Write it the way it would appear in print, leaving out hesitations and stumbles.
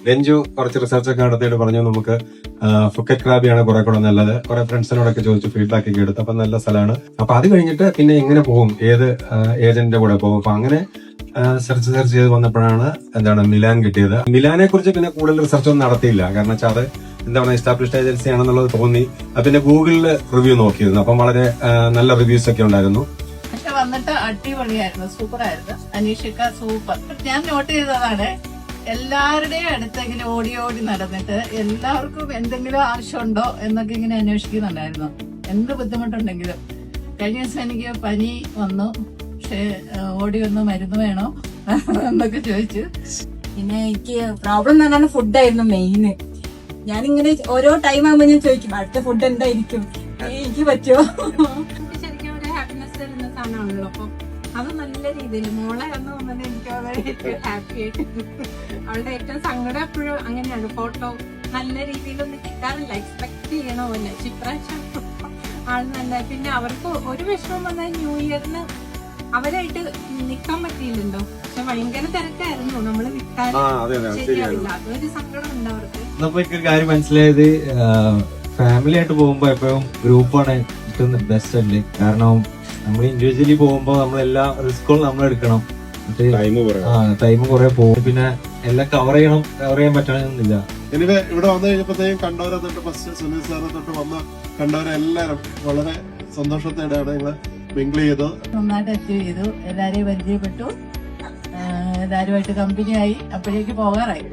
രഞ്ജു കുറച്ച് റിസർച്ച് ഒക്കെ നടത്തിയിട്ട് പറഞ്ഞു നമുക്ക് ഫുക്കറ്റ് ക്രാബിയാണ് കുറെ കൂടെ നല്ലത്. കുറെ ഫ്രണ്ട്സിനോടൊക്കെ ചോദിച്ചു, ഫീഡ്ബാക്ക് ഒക്കെ എടുത്തു. അപ്പൊ നല്ല സ്ഥലമാണ്. അപ്പൊ അത് കഴിഞ്ഞിട്ട് പിന്നെ എങ്ങനെ പോകും, ഏത് ഏജന്റിന്റെ കൂടെ പോകും. അപ്പൊ അങ്ങനെ സെർച്ച് ചെയ്ത് വന്നപ്പോഴാണ് മിലാൻ കിട്ടിയത്. മിലാനെ കുറിച്ച് പിന്നെ കൂടുതൽ റിസർച്ച് ഒന്നും നടത്തിയില്ല. കാരണം വെച്ചാൽ അത് എസ്റ്റാബ്ലിഷ്ഡ് ഏജൻസി ആണെന്നുള്ളത് തോന്നി. പിന്നെ ഗൂഗിളിൽ റിവ്യൂ നോക്കിയിരുന്നു. അപ്പം വളരെ നല്ല റിവ്യൂസ് ഒക്കെ ഉണ്ടായിരുന്നു. പക്ഷെ വന്നിട്ട് അടിപൊളിയായിരുന്നു, സൂപ്പർ ആയിരുന്നു. അനീഷിക്ക സൂപ്പർ. ഞാൻ നോട്ട് ചെയ്തതാണ്, എല്ലാവരുടെയും അടുത്തെങ്കിലും ഓടി ഓടി നടന്നിട്ട് എല്ലാവർക്കും എന്തെങ്കിലും ആവശ്യമുണ്ടോ എന്നൊക്കെ ഇങ്ങനെ അന്വേഷിക്കുന്നുണ്ടായിരുന്നു. എന്ത് ബുദ്ധിമുട്ടുണ്ടെങ്കിലും. കഴിഞ്ഞ ദിവസം എനിക്ക് പനി വന്നു, പക്ഷെ ഓടി വന്ന് മരുന്ന് വേണോ എന്നൊക്കെ ചോദിച്ചു. പിന്നെ എനിക്ക് പ്രോബ്ലം എന്ന് പറഞ്ഞാൽ ഫുഡായിരുന്നു മെയിന്. ഞാനിങ്ങനെ ഓരോ ടൈം ആകുമ്പോൾ ഞാൻ ചോദിക്കും അടുത്ത ഫുഡ് എന്തായിരിക്കും, എനിക്ക് പറ്റുമോ. ശരിക്കും ഒരു ഹാപ്പിനെസ് തരുന്ന സാധനമാണല്ലോ. അപ്പൊ അത് നല്ല രീതിയിൽ മോളെ വന്ന് വന്നത് എനിക്ക് വളരെ ഹാപ്പി ആയിട്ട്. അവളുടെ ഏറ്റവും സങ്കടം എപ്പോഴും അങ്ങനെയാണ്. ഫോട്ടോ നല്ല രീതിയിലൊന്നും കിട്ടാറില്ല, എക്സ്പെക്ട് ചെയ്യണ പോലെ. ഇപ്രാവശ്യം ആൾ നല്ല. പിന്നെ അവർക്ക് ഒരു വിഷമം വന്നാൽ ന്യൂ ഇയറിന് അവരായിട്ട് നിക്കാൻ പറ്റിയില്ലല്ലോ. പക്ഷെ ഭയങ്കര തിരക്കായിരുന്നു, നമ്മള് വിട്ടാൽ ശരിയാവില്ല. അതൊരു സങ്കടം ഉണ്ട് അവർക്ക്. ഒരു കാര്യം മനസ്സിലായത്, ഫാമിലി ആയിട്ട് പോകുമ്പോ എപ്പോഴും ഗ്രൂപ്പാണ് ഏറ്റവും ബെസ്റ്റ് അല്ലേ. കാരണം നമ്മൾ ഇൻഡിവിജ്വലി പോകുമ്പോ നമ്മളെല്ലാ റിസ്കുകളും നമ്മൾ എടുക്കണം. ടൈം കുറെ പോകും. പിന്നെ എല്ലാം കവർ ചെയ്യാൻ പറ്റണമെന്നില്ല. എനിവേ ഇവിടെ വന്നു കഴിഞ്ഞപ്പോഴത്തേക്കും കണ്ടവരെ തൊട്ട് ഫസ്റ്റ് സുനിൽ സാറെ തൊട്ട് വന്ന് കണ്ടവരെല്ലാരും വളരെ സന്തോഷത്തോടെയാണ് ഞങ്ങള് മിങ്കിൾ ചെയ്തു. നന്നായിട്ട് അച്ചീവ് ചെയ്തു. എല്ലാരെയും പരിചയപ്പെട്ടു, എല്ലാരുമായിട്ട് കമ്പനിയായി. അപ്പോഴേക്ക് പോകാറായി.